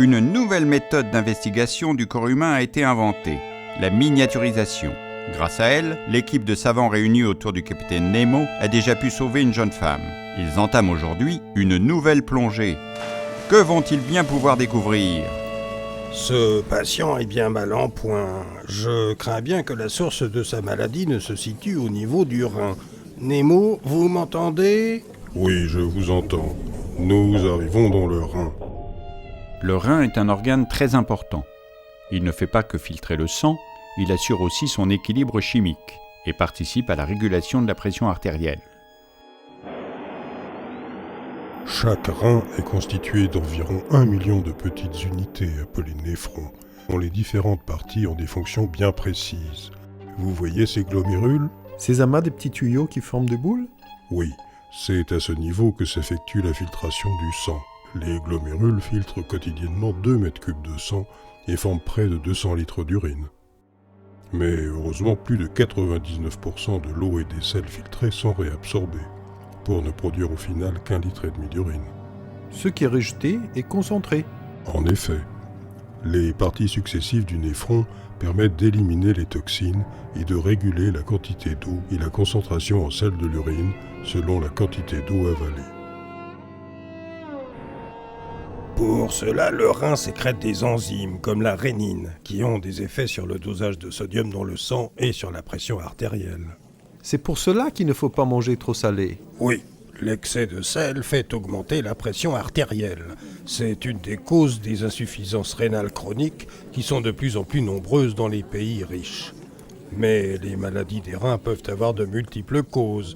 Une nouvelle méthode d'investigation du corps humain a été inventée, la miniaturisation. Grâce à elle, l'équipe de savants réunis autour du capitaine Nemo a déjà pu sauver une jeune femme. Ils entament aujourd'hui une nouvelle plongée. Que vont-ils bien pouvoir découvrir ? Ce patient est bien mal en point. Je crains bien que la source de sa maladie ne se situe au niveau du rein. Nemo, vous m'entendez ? Oui, je vous entends. Nous arrivons dans le rein. Le rein est un organe très important. Il ne fait pas que filtrer le sang, il assure aussi son équilibre chimique et participe à la régulation de la pression artérielle. Chaque rein est constitué d'environ 1 million de petites unités appelées néphrons, dont les différentes parties ont des fonctions bien précises. Vous voyez ces glomérules ? Ces amas de petits tuyaux qui forment des boules ? Oui, c'est à ce niveau que s'effectue la filtration du sang. Les glomérules filtrent quotidiennement 2 mètres cubes de sang et forment près de 200 litres d'urine. Mais heureusement, plus de 99% de l'eau et des sels filtrés sont réabsorbés, pour ne produire au final qu'1,5 litre d'urine. Ce qui est rejeté est concentré. En effet, les parties successives du néphron permettent d'éliminer les toxines et de réguler la quantité d'eau et la concentration en sel de l'urine selon la quantité d'eau avalée. Pour cela, le rein sécrète des enzymes, comme la rénine, qui ont des effets sur le dosage de sodium dans le sang et sur la pression artérielle. C'est pour cela qu'il ne faut pas manger trop salé. Oui, l'excès de sel fait augmenter la pression artérielle. C'est une des causes des insuffisances rénales chroniques qui sont de plus en plus nombreuses dans les pays riches. Mais les maladies des reins peuvent avoir de multiples causes.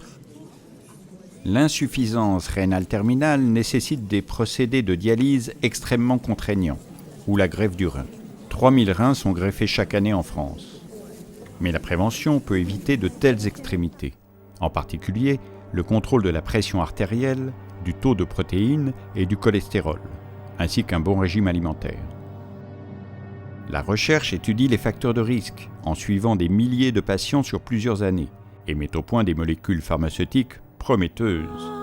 L'insuffisance rénale terminale nécessite des procédés de dialyse extrêmement contraignants, ou la greffe du rein. 3000 reins sont greffés chaque année en France. Mais la prévention peut éviter de telles extrémités. En particulier, le contrôle de la pression artérielle, du taux de protéines et du cholestérol, ainsi qu'un bon régime alimentaire. La recherche étudie les facteurs de risque en suivant des milliers de patients sur plusieurs années et met au point des molécules pharmaceutiques prometteuses.